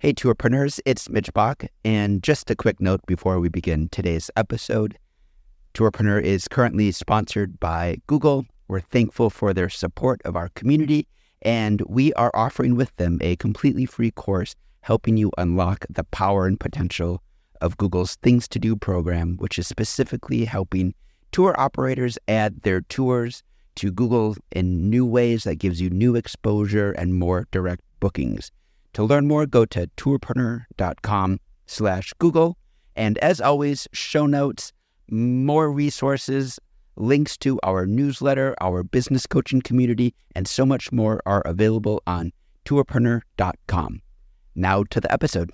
Hey, tourpreneurs, it's Mitch Bach, and just a quick note before we begin today's episode. Tourpreneur is currently sponsored by Google. We're thankful for their support of our community, and we are offering with them a completely free course helping you unlock the power and potential of Google's Things to Do program, which is specifically helping tour operators add their tours to Google in new ways that gives you new exposure and more direct bookings. To learn more, go to tourpreneur.com/Google. And as always, show notes, more resources, links to our newsletter, our business coaching community, and so much more are available on tourpreneur.com. Now to the episode.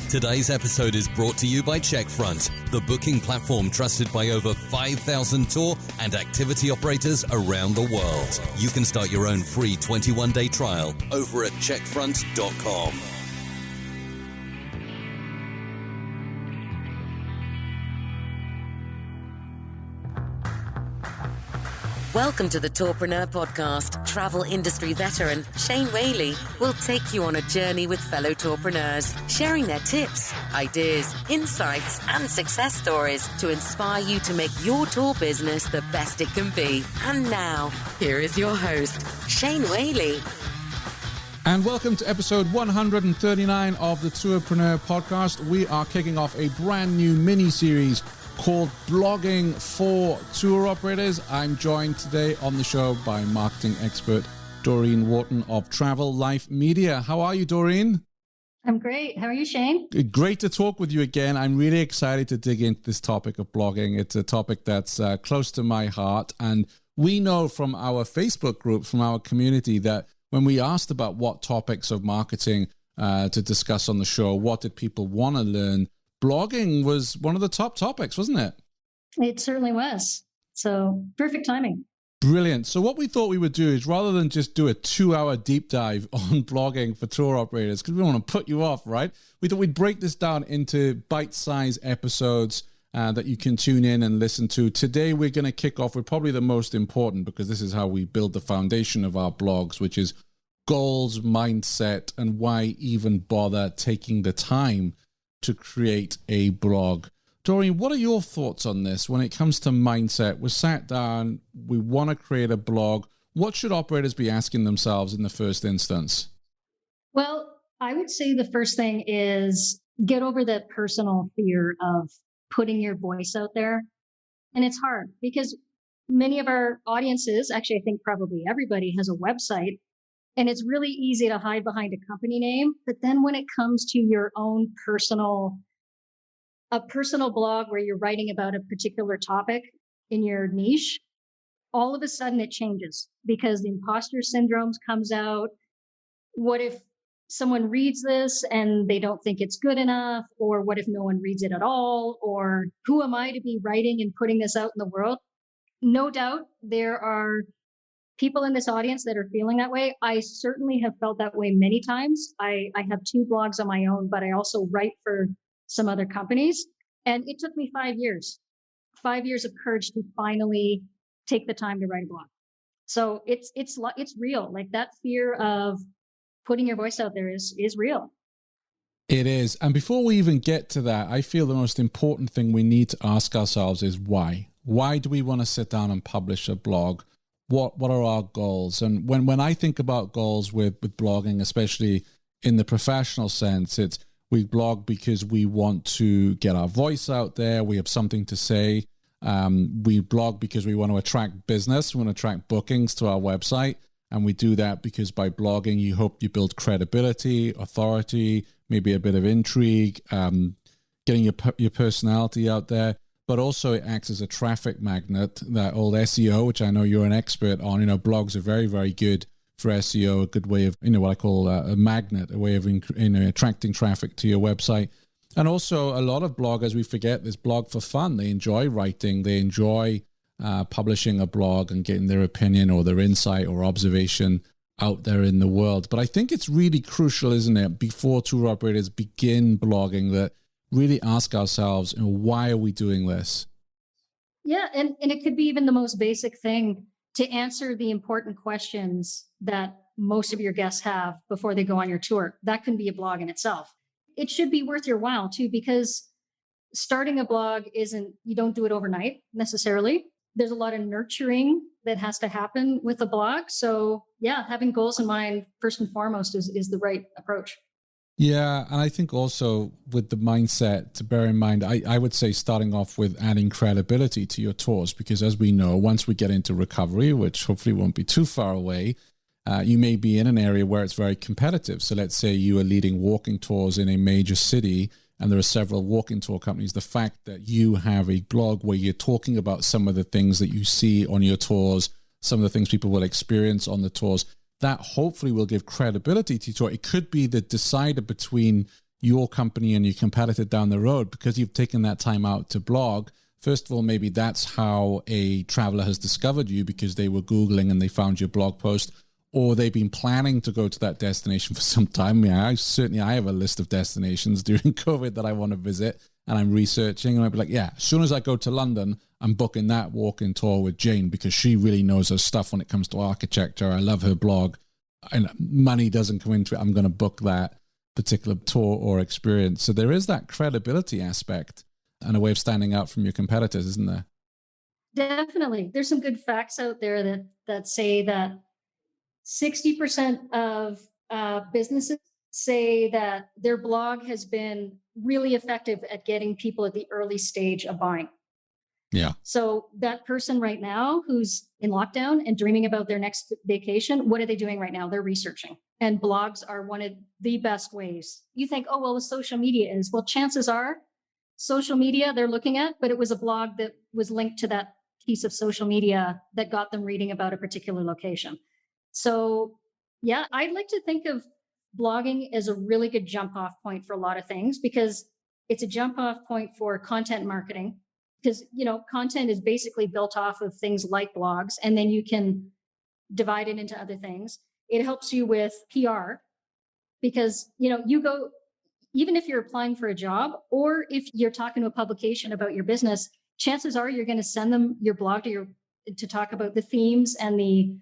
Today's episode is brought to you by Checkfront, the booking platform trusted by over 5,000 tour and activity operators around the world. You can start your own free 21-day trial over at checkfront.com. Welcome to the Tourpreneur Podcast. Travel industry veteran Shane Whaley will take you on a journey with fellow tourpreneurs, sharing their tips, ideas, insights, and success stories to inspire you to make your tour business the best it can be. And now, here is your host, Shane Whaley. And welcome to episode 139 of the Tourpreneur Podcast. We are kicking off a brand new mini-series called Blogging for Tour Operators. I'm joined today on the show by marketing expert Doreen Wharton of Travel Life Media. How are you, Doreen? I'm great. How are you, Shane? Great to talk with you again. I'm really excited to dig into this topic of blogging. It's a topic that's close to my heart. And we know from our Facebook group, from our community, that when we asked about what topics of marketing to discuss on the show, what did people want to learn, blogging was one of the top topics, wasn't it? It certainly was. So perfect timing. Brilliant. So what we thought we would do is, rather than just do a 2-hour deep dive on blogging for tour operators, because we don't want to put you off, right? We thought we'd break this down into bite-sized episodes that you can tune in and listen to. Today, we're going to kick off with probably the most important, because this is how we build the foundation of our blogs, which is goals, mindset, and why even bother taking the time to create a blog. Doreen, what are your thoughts on this when it comes to mindset? We're sat down, we want to create a blog. What should operators be asking themselves in the first instance? Well, I would say the first thing is get over that personal fear of putting your voice out there. And it's hard because many of our audiences, actually, I think probably everybody has a website. And it's really easy to hide behind a company name. But then when it comes to your own personal blog where you're writing about a particular topic in your niche, all of a sudden it changes because the imposter syndrome comes out. What if someone reads this and they don't think it's good enough? Or what if no one reads it at all? Or who am I to be writing and putting this out in the world? No doubt there are people in this audience that are feeling that way. I certainly have felt that way many times. I have 2 blogs on my own, but I also write for some other companies. And it took me 5 years of courage to finally take the time to write a blog. So it's real. Like that fear of putting your voice out there is real. It is. And before we even get to that, I feel the most important thing we need to ask ourselves is why? Why do we want to sit down and publish a blog? What are our goals? And when I think about goals with blogging, especially in the professional sense, it's we blog because we want to get our voice out there. We have something to say. We blog because we want to attract business. We want to attract bookings to our website. And we do that because by blogging, you hope you build credibility, authority, maybe a bit of intrigue, getting your personality out there. But also it acts as a traffic magnet, that old SEO, which I know you're an expert on. Blogs are very, very good for SEO, a good way of, what I call a magnet, a way of attracting traffic to your website. And also a lot of bloggers, we forget this blog for fun. They enjoy writing. They enjoy publishing a blog and getting their opinion or their insight or observation out there in the world. But I think it's really crucial, isn't it, before tour operators begin blogging, that really ask ourselves, why are we doing this? Yeah, and it could be even the most basic thing to answer the important questions that most of your guests have before they go on your tour. That can be a blog in itself. It should be worth your while too, because starting a blog you don't do it overnight necessarily. There's a lot of nurturing that has to happen with a blog. So yeah, having goals in mind first and foremost is the right approach. Yeah, and I think also with the mindset to bear in mind, I would say starting off with adding credibility to your tours, because as we know, once we get into recovery, which hopefully won't be too far away, you may be in an area where it's very competitive. So let's say you are leading walking tours in a major city and there are several walking tour companies. The fact that you have a blog where you're talking about some of the things that you see on your tours, some of the things people will experience on the tours, that hopefully will give credibility to your tour. It could be the decider between your company and your competitor down the road, because you've taken that time out to blog. First of all, maybe that's how a traveler has discovered you, because they were Googling and they found your blog post, or they've been planning to go to that destination for some time. I have a list of destinations during COVID that I want to visit, and I'm researching, and I'd be like, yeah, as soon as I go to London, I'm booking that walking tour with Jane, because she really knows her stuff when it comes to architecture. I love her blog, and money doesn't come into it. I'm going to book that particular tour or experience. So there is that credibility aspect and a way of standing out from your competitors, isn't there? Definitely. There's some good facts out there that say that 60% of businesses say that their blog has been really effective at getting people at the early stage of buying. Yeah. So that person right now who's in lockdown and dreaming about their next vacation, what are they doing right now? They're researching. And blogs are one of the best ways. You think, oh, well, the social media is. Well, chances are social media they're looking at, but it was a blog that was linked to that piece of social media that got them reading about a particular location. So yeah, I'd like to think of blogging as a really good jump off point for a lot of things, because it's a jump off point for content marketing. Because, content is basically built off of things like blogs, and then you can divide it into other things. It helps you with PR, because, you go, even if you're applying for a job, or if you're talking to a publication about your business, chances are you're going to send them your blog to talk about the themes and the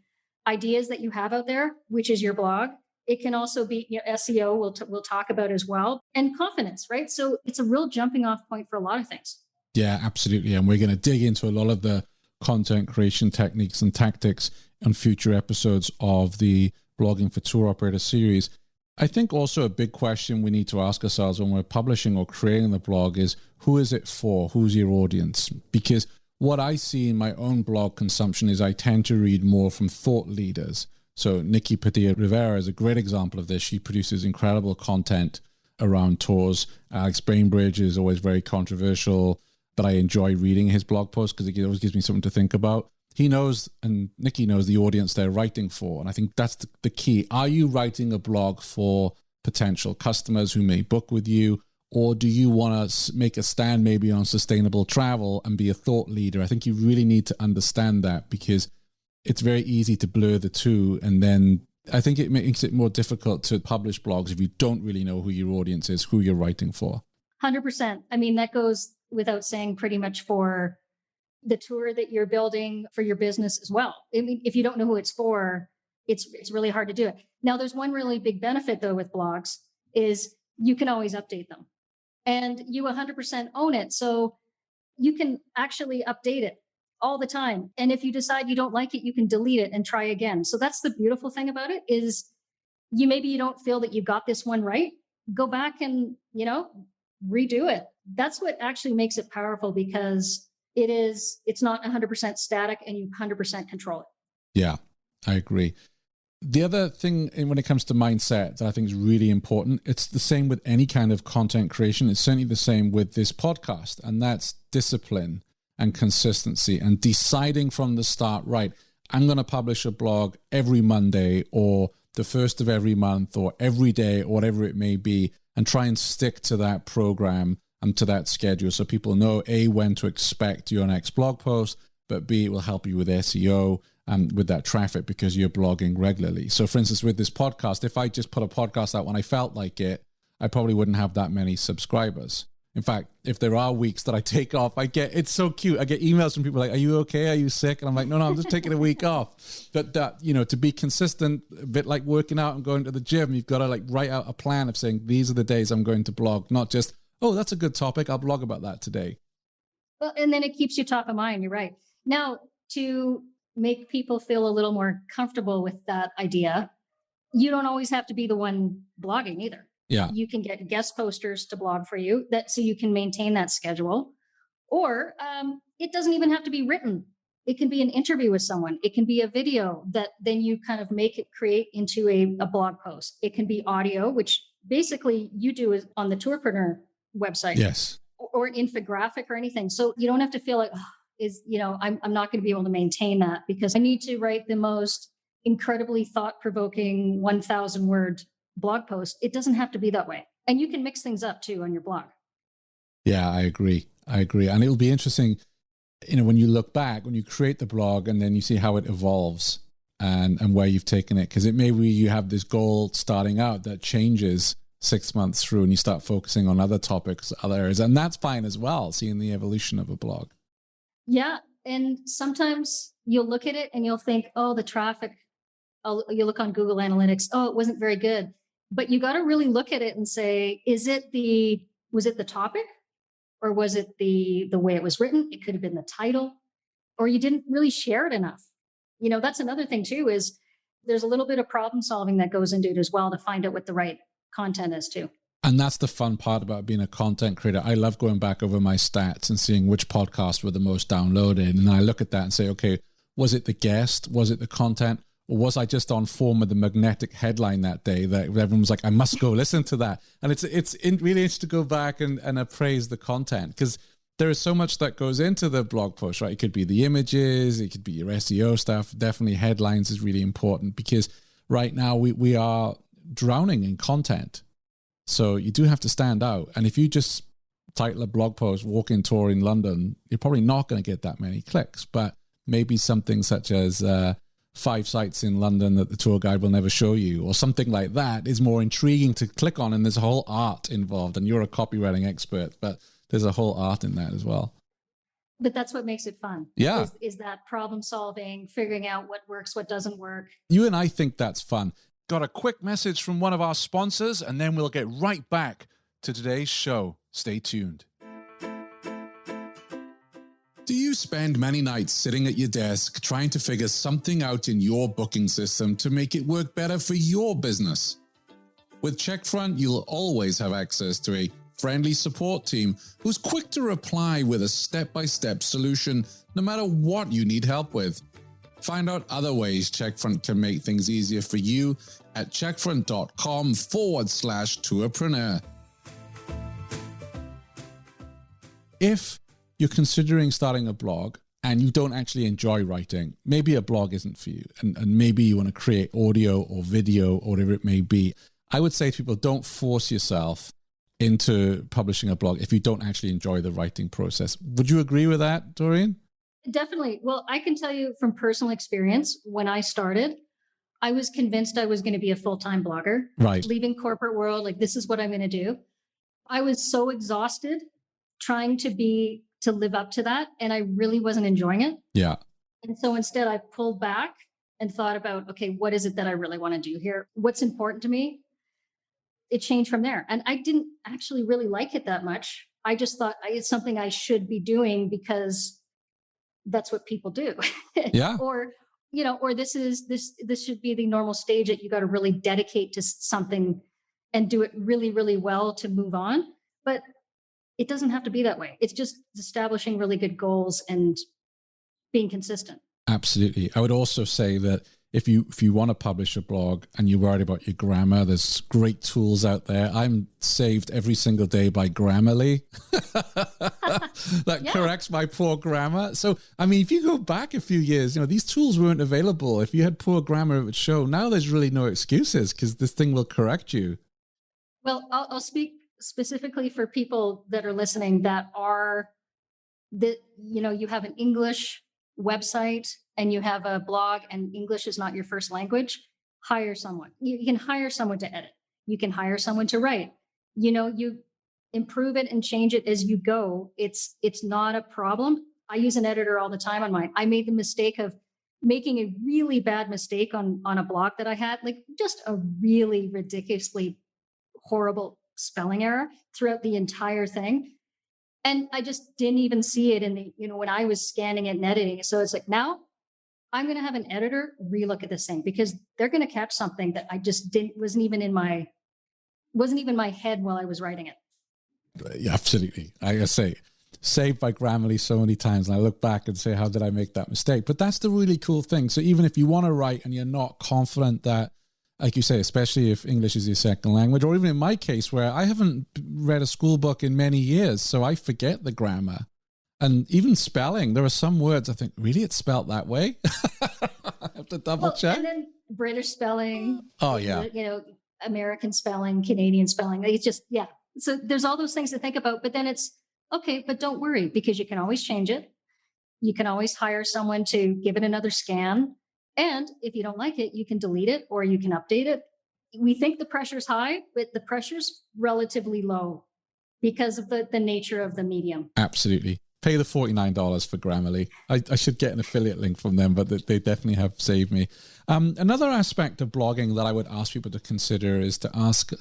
ideas that you have out there, which is your blog. It can also be SEO we'll talk about as well, and confidence, right? So it's a real jumping off point for a lot of things. Yeah, absolutely. And we're going to dig into a lot of the content creation techniques and tactics on future episodes of the Blogging for Tour Operator series. I think also a big question we need to ask ourselves when we're publishing or creating the blog is, who is it for? Who's your audience? Because what I see in my own blog consumption is I tend to read more from thought leaders. So Nikki Padilla Rivera is a great example of this. She produces incredible content around tours. Alex Bainbridge is always very controversial, but I enjoy reading his blog posts because it always gives me something to think about. He knows, and Nikki knows, the audience they're writing for. And I think that's the key. Are you writing a blog for potential customers who may book with you? Or do you want to make a stand maybe on sustainable travel and be a thought leader? I think you really need to understand that, because it's very easy to blur the two. And then I think it makes it more difficult to publish blogs if you don't really know who your audience is, who you're writing for. 100%. I mean, that goes without saying pretty much for the tour that you're building for your business as well. I mean, if you don't know who it's for, it's really hard to do it. Now, there's one really big benefit though with blogs is you can always update them, and you 100% own it. So you can actually update it all the time. And if you decide you don't like it, you can delete it and try again. So that's the beautiful thing about it is maybe you don't feel that you got this one right. Go back and, redo it. That's what actually makes it powerful, because it's not 100% static and you 100% control it. Yeah, I agree. The other thing when it comes to mindset that I think is really important, it's the same with any kind of content creation. It's certainly the same with this podcast, and that's discipline and consistency and deciding from the start, right, I'm going to publish a blog every Monday or the first of every month or every day or whatever it may be, and try and stick to that program and to that schedule so people know, A, when to expect your next blog post, but B, it will help you with SEO and with that traffic because you're blogging regularly. So for instance, with this podcast, if I just put a podcast out when I felt like it, I probably wouldn't have that many subscribers. In fact, if there are weeks that I take off, it's so cute. I get emails from people like, are you okay? Are you sick? And I'm like, no, I'm just taking a week off. But that, to be consistent, a bit like working out and going to the gym, you've got to like write out a plan of saying, these are the days I'm going to blog, not just, oh, that's a good topic, I'll blog about that today. Well, and then it keeps you top of mind. You're right. Now, to make people feel a little more comfortable with that idea, you don't always have to be the one blogging either. Yeah. You can get guest posters to blog for you so you can maintain that schedule. Or it doesn't even have to be written. It can be an interview with someone. It can be a video that then you kind of create into a blog post. It can be audio, which basically you do is on the Tourpreneur website. Yes. Or an infographic or anything. So you don't have to feel like, I'm not going to be able to maintain that because I need to write the most incredibly thought-provoking 1,000 word blog post. It doesn't have to be that way. And you can mix things up too on your blog. Yeah, I agree. And it'll be interesting, when you look back, when you create the blog and then you see how it evolves and where you've taken it. Because it may be you have this goal starting out that changes 6 months through and you start focusing on other topics, other areas. And that's fine as well, seeing the evolution of a blog. Yeah. And sometimes you'll look at it and you'll think, oh, the traffic, you look on Google Analytics, oh, it wasn't very good. But you got to really look at it and say, was it the topic or was it the way it was written? It could have been the title, or you didn't really share it enough. That's another thing too, is there's a little bit of problem solving that goes into it as well to find out what the right content is too. And that's the fun part about being a content creator. I love going back over my stats and seeing which podcasts were the most downloaded. And I look at that and say, okay, was it the guest? Was it the content? Or was I just on form with the magnetic headline that day that everyone was like, I must go listen to that? And it's really interesting to go back and appraise the content, because there is so much that goes into the blog post, right? It could be the images, it could be your SEO stuff. Definitely headlines is really important, because right now we are drowning in content. So you do have to stand out. And if you just title a blog post, walk-in tour in London, you're probably not going to get that many clicks. But maybe something such as 5 sites in London that the tour guide will never show you, or something like that, is more intriguing to click on. And there's a whole art involved. And you're a copywriting expert, but there's a whole art in that as well. But that's what makes it fun. Yeah. Is that problem solving, figuring out what works, what doesn't work. You and I think that's fun. Got a quick message from one of our sponsors, and then we'll get right back to today's show. Stay tuned. Do you spend many nights sitting at your desk trying to figure something out in your booking system to make it work better for your business? With Checkfront, you'll always have access to a friendly support team who's quick to reply with a step-by-step solution, no matter what you need help with. Find out other ways Checkfront can make things easier for you at checkfront.com/tourpreneur. If you're considering starting a blog and you don't actually enjoy writing, maybe a blog isn't for you, and maybe you want to create audio or video or whatever it may be, I would say to people, don't force yourself into publishing a blog if you don't actually enjoy the writing process. Would you agree with that, Doreen? Definitely. Well, I can tell you from personal experience, when I started, I was convinced I was going to be a full-time blogger. Right. Leaving corporate world, like, this is what I'm going to do. I was so exhausted trying to live up to that, and I really wasn't enjoying it. Yeah. And so instead I pulled back and thought about, okay, what is it that I really want to do here? What's important to me? It changed from there. And I didn't actually really like it that much. I just thought it's something I should be doing because that's what people do. Yeah. or this should be the normal stage that you got to really dedicate to something and do it really, really well to move on. But it doesn't have to be that way. It's just establishing really good goals and being consistent. Absolutely. I would also say that if you want to publish a blog and you're worried about your grammar, there's great tools out there. I'm saved every single day by Grammarly. That corrects my poor grammar. So, I mean, if you go back a few years, these tools weren't available. If you had poor grammar, it would show. Now there's really no excuses because this thing will correct you. Well, I'll speak specifically for people that are listening you have an English website and you have a blog and English is not your first language. Hire someone. You can hire someone to edit. You can hire someone to write. You improve it and change it as you go. It's not a problem. I use an editor all the time on mine. I made the mistake of making a really bad mistake on a blog that I had, like just a really ridiculously horrible spelling error throughout the entire thing. And I just didn't even see it in the, when I was scanning it and editing. So it's like, now I'm going to have an editor relook at this thing because they're going to catch something that I just wasn't even in my head while I was writing it. Yeah, absolutely. I say, saved by Grammarly so many times, and I look back and say, how did I make that mistake? But that's the really cool thing. So even if you want to write and you're not confident that, like you say, especially if English is your second language, or even in my case where I haven't read a school book in many years, so I forget the grammar. And even spelling, there are some words I think, really, it's spelled that way? I have to double check. And then British spelling. Oh, yeah. American spelling, Canadian spelling. It's just, yeah. So there's all those things to think about, but then it's, okay, but don't worry because you can always change it. You can always hire someone to give it another scan. And if you don't like it, you can delete it or you can update it. We think the pressure's high, but the pressure's relatively low because of the nature of the medium. Absolutely. Pay the $49 for Grammarly. I should get an affiliate link from them, but they definitely have saved me. Another aspect of blogging that I would ask people to consider is to ask,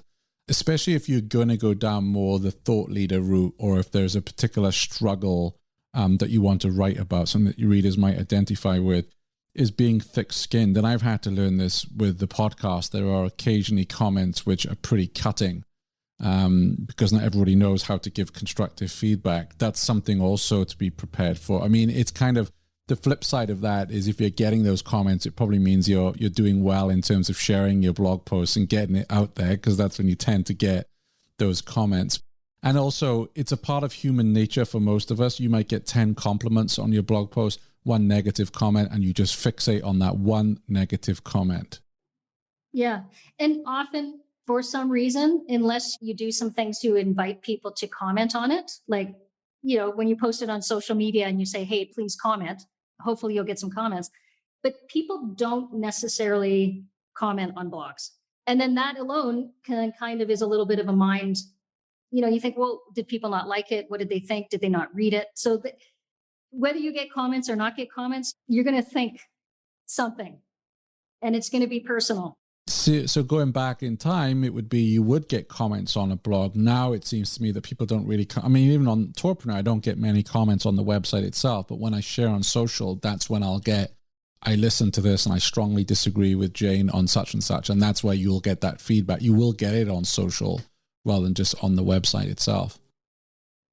especially if you're going to go down more the thought leader route, or if there's a particular struggle that you want to write about, something that your readers might identify with, is being thick-skinned. And I've had to learn this with the podcast. There are occasionally comments which are pretty cutting because not everybody knows how to give constructive feedback. That's something also to be prepared for. I mean, it's kind of the flip side of that is if you're getting those comments, it probably means you're doing well in terms of sharing your blog posts and getting it out there, because that's when you tend to get those comments. And also, it's a part of human nature for most of us. You might get 10 compliments on your blog post, one negative comment, and you just fixate on that one negative comment. Yeah. And often, for some reason, unless you do some things to invite people to comment on it, like, when you post it on social media and you say, hey, please comment, hopefully you'll get some comments. But people don't necessarily comment on blogs. And then that alone kind of is a little bit of a mind, you think, well, did people not like it? What did they think? Did they not read it? So whether you get comments or not get comments, you're going to think something, and it's going to be personal. So going back in time, it would be you would get comments on a blog. Now it seems to me that people don't really, even on Tourpreneur, I don't get many comments on the website itself, but when I share on social, that's when I listened to this and I strongly disagree with Jane on such and such. And that's where you'll get that feedback. You will get it on social rather than just on the website itself.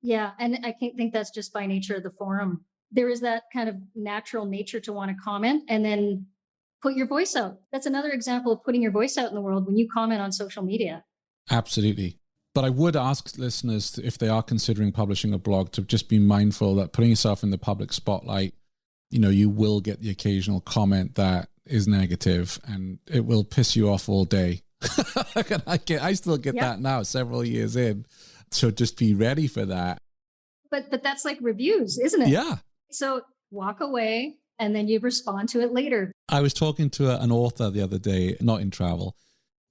Yeah. And I think that's just by nature of the forum. There is that kind of natural nature to want to comment and then put your voice out. That's another example of putting your voice out in the world when you comment on social media. Absolutely. But I would ask listeners, if they are considering publishing a blog, to just be mindful that putting yourself in the public spotlight, you will get the occasional comment that is negative and it will piss you off all day. I still get that now, several years in. So just be ready for that. But that's like reviews, isn't it? Yeah. So walk away and then you respond to it later. I was talking to an author the other day, not in travel,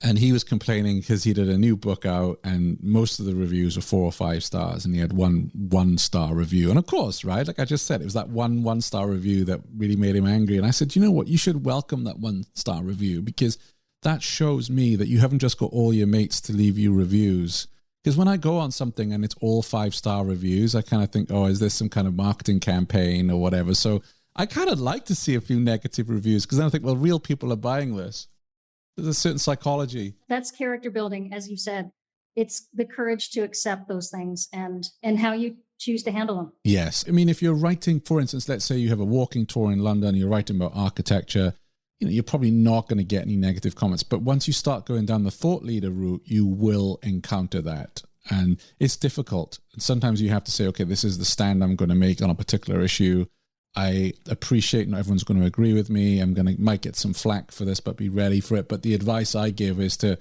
and he was complaining because he did a new book out and most of the reviews were 4 or 5 stars and he had one star review. And of course, right, like I just said, it was that one star review that really made him angry. And I said, you know what, you should welcome that 1 star review, because that shows me that you haven't just got all your mates to leave you reviews. Because when I go on something and it's all 5-star reviews, I kind of think, oh, is this some kind of marketing campaign or whatever? So I kind of like to see a few negative reviews, because then I think, well, real people are buying this. There's a certain psychology. That's character building, as you said. It's the courage to accept those things and how you choose to handle them. Yes. I mean, if you're writing, for instance, let's say you have a walking tour in London, you're writing about architecture, you're probably not going to get any negative comments. But once you start going down the thought leader route, you will encounter that. And it's difficult. Sometimes you have to say, okay, this is the stand I'm going to make on a particular issue. I appreciate not everyone's going to agree with me. Might get some flack for this, but be ready for it. But the advice I give is to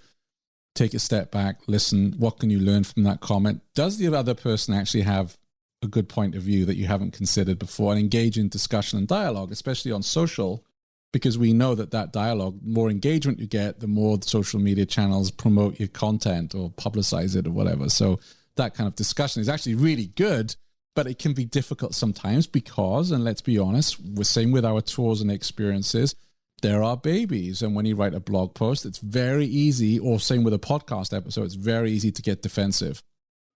take a step back, listen. What can you learn from that comment? Does the other person actually have a good point of view that you haven't considered before? And engage in discussion and dialogue, especially on social, because we know that dialogue, the more engagement you get, the more the social media channels promote your content or publicize it or whatever. So that kind of discussion is actually really good, but it can be difficult sometimes because, and let's be honest, we're same with our tours and experiences, there are babies. And when you write a blog post, it's very easy, or same with a podcast episode, it's very easy to get defensive.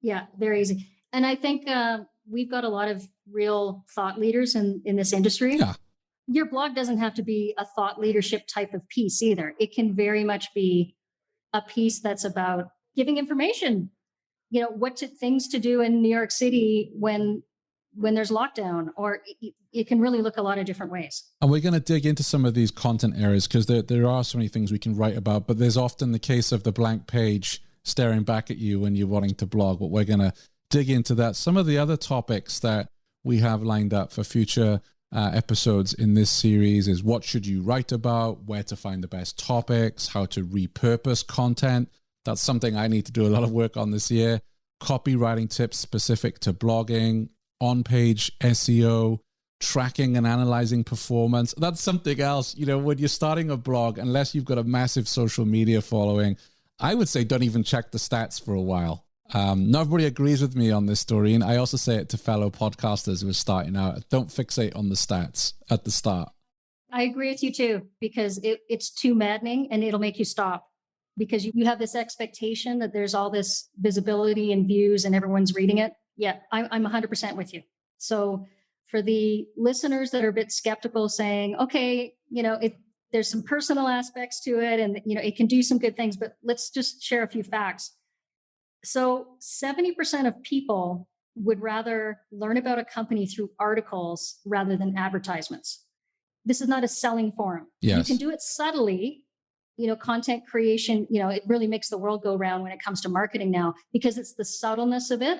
Yeah, very easy. And I think we've got a lot of real thought leaders in this industry. Yeah. Your blog doesn't have to be a thought leadership type of piece either. It can very much be a piece that's about giving information, things to do in New York City when there's lockdown, or it can really look a lot of different ways. And we're going to dig into some of these content areas because there are so many things we can write about, but there's often the case of the blank page staring back at you when you're wanting to blog, but we're going to dig into that. Some of the other topics that we have lined up for future episodes in this series is what should you write about, where to find the best topics, how to repurpose content. That's something I need to do a lot of work on this year. Copywriting tips specific to blogging, on-page SEO, tracking and analyzing performance. That's something else. When you're starting a blog, unless you've got a massive social media following, I would say don't even check the stats for a while. Not everybody agrees with me on this story, and I also say it to fellow podcasters who are starting out. Don't fixate on the stats at the start. I agree with you too, because it's too maddening and it'll make you stop, because you have this expectation that there's all this visibility and views and everyone's reading it. Yeah, I'm 100% with you. So for the listeners that are a bit skeptical, saying, okay, there's some personal aspects to it and, it can do some good things, but let's just share a few facts. So 70% of people would rather learn about a company through articles rather than advertisements. This is not a selling forum. Yes. You can do it subtly. Content creation, it really makes the world go round when it comes to marketing now, because it's the subtleness of it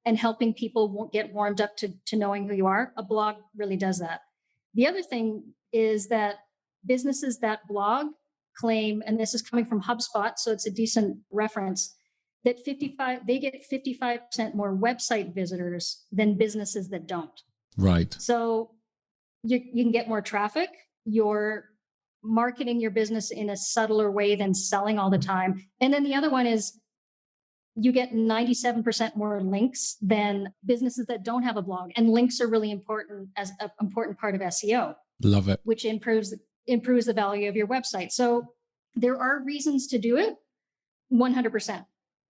and helping people get warmed up to knowing who you are. A blog really does that. The other thing is that businesses that blog claim, and this is coming from HubSpot, so it's a decent reference, that they get 55% more website visitors than businesses that don't. Right. So you can get more traffic. You're marketing your business in a subtler way than selling all the time. And then the other one is you get 97% more links than businesses that don't have a blog. And links are really important as an important part of SEO. Love it. Which improves the value of your website. So there are reasons to do it, 100%.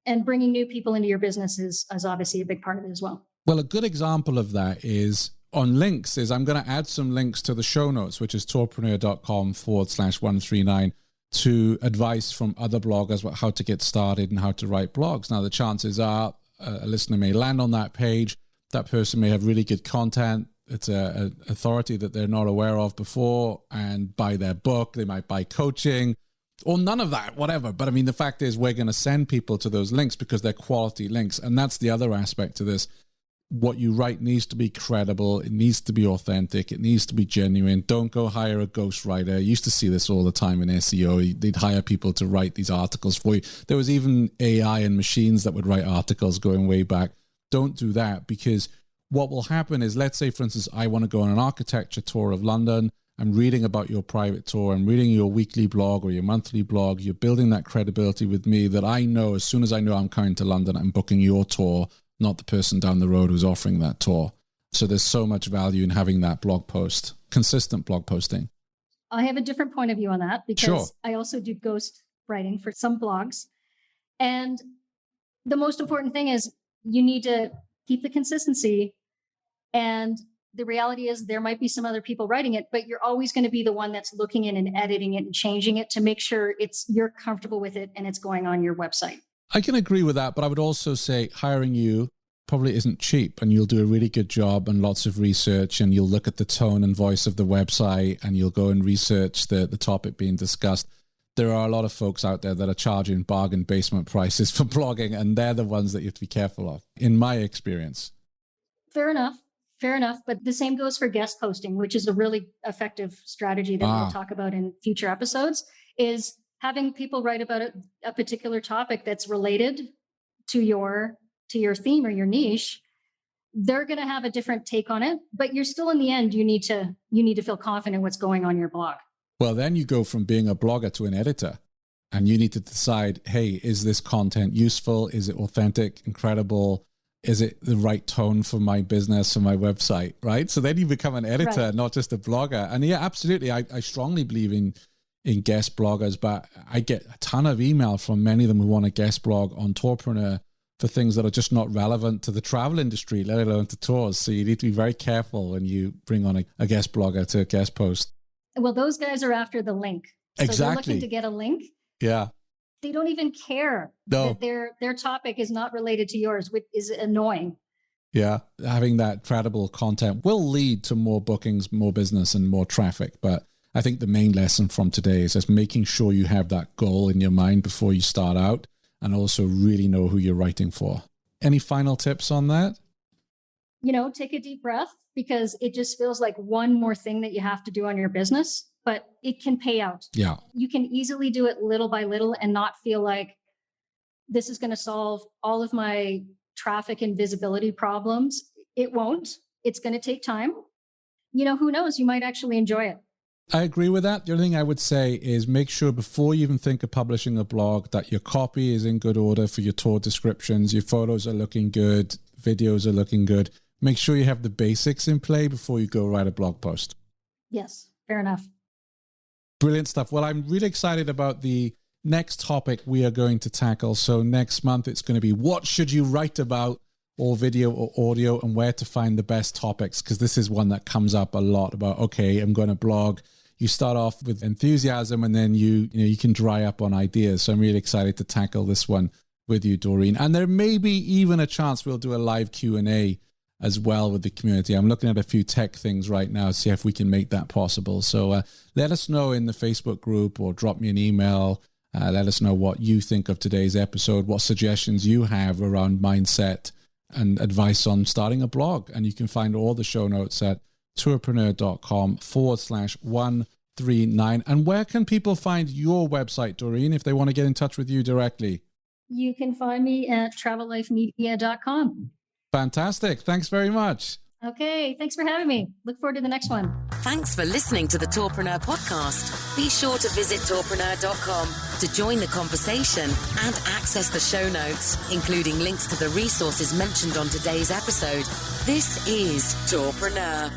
And bringing new people into your business is obviously a big part of it as well. Well, a good example of that is on links is I'm going to add some links to the show notes, which is tourpreneur.com/139, to advice from other bloggers about how to get started and how to write blogs. Now, the chances are a listener may land on that page. That person may have really good content. It's an authority that they're not aware of before, and buy their book. They might buy coaching or none of that, whatever. But I mean, the fact is we're going to send people to those links because they're quality links. And that's the other aspect to this. What you write needs to be credible. It needs to be authentic. It needs to be genuine. Don't go hire a ghostwriter. I used to see this all the time in SEO. They'd hire people to write these articles for you. There was even AI and machines that would write articles going way back. Don't do that, because what will happen is, let's say, for instance, I want to go on an architecture tour of London. I'm reading about your private tour. I'm reading your weekly blog or your monthly blog. You're building that credibility with me that I know as soon as I know I'm coming to London, I'm booking your tour, not the person down the road who's offering that tour. So there's so much value in having that blog post, consistent blog posting. I have a different point of view on that, because Sure. I also do ghost writing for some blogs. And the most important thing is you need to keep the consistency. And the reality is there might be some other people writing it, but you're always going to be the one that's looking in and editing it and changing it to make sure you're comfortable with it and it's going on your website. I can agree with that, but I would also say hiring you probably isn't cheap, and you'll do a really good job and lots of research, and you'll look at the tone and voice of the website, and you'll go and research the topic being discussed. There are a lot of folks out there that are charging bargain basement prices for blogging, and they're the ones that you have to be careful of, in my experience. Fair enough. But the same goes for guest posting, which is a really effective strategy that we'll talk about in future episodes, is having people write about a particular topic that's related to your theme or your niche. They're going to have a different take on it, but you're still, in the end, you need to feel confident what's going on your blog. Well, then you go from being a blogger to an editor. And you need to decide, hey, is this content useful? Is it authentic, incredible? Is it the right tone for my business, for my website, right? So then you become an editor, right, not just a blogger. And yeah, absolutely. I strongly believe in guest bloggers, but I get a ton of email from many of them who want a guest blog on Tourpreneur for things that are just not relevant to the travel industry, let alone to tours. So you need to be very careful when you bring on a guest blogger to a guest post. Well, those guys are after the link. So exactly. They're looking to get a link. Yeah. They don't even care that their topic is not related to yours, which is annoying. Yeah. Having that credible content will lead to more bookings, more business, and more traffic. But I think the main lesson from today is just making sure you have that goal in your mind before you start out, and also really know who you're writing for. Any final tips on that? Take a deep breath, because it just feels like one more thing that you have to do on your business, but it can pay out. Yeah. You can easily do it little by little and not feel like this is going to solve all of my traffic and visibility problems. It won't. It's going to take time. Who knows? You might actually enjoy it. I agree with that. The only thing I would say is make sure before you even think of publishing a blog that your copy is in good order for your tour descriptions, your photos are looking good, videos are looking good. Make sure you have the basics in play before you go write a blog post. Yes, fair enough. Brilliant stuff. Well, I'm really excited about the next topic we are going to tackle. So next month, it's going to be what should you write about, or video or audio, and where to find the best topics, because this is one that comes up a lot about, okay, I'm going to blog. You start off with enthusiasm and then you can dry up on ideas. So I'm really excited to tackle this one with you, Doreen. And there may be even a chance we'll do a live Q&A as well with the community. I'm looking at a few tech things right now, see if we can make that possible. So let us know in the Facebook group or drop me an email. Let us know what you think of today's episode, what suggestions you have around mindset and advice on starting a blog. And you can find all the show notes at tourpreneur.com/139. And where can people find your website, Doreen, if they want to get in touch with you directly? You can find me at travellifemedia.com. Fantastic. Thanks very much. Okay. Thanks for having me. Look forward to the next one. Thanks for listening to the Tourpreneur podcast. Be sure to visit tourpreneur.com to join the conversation and access the show notes, including links to the resources mentioned on today's episode. This is Tourpreneur.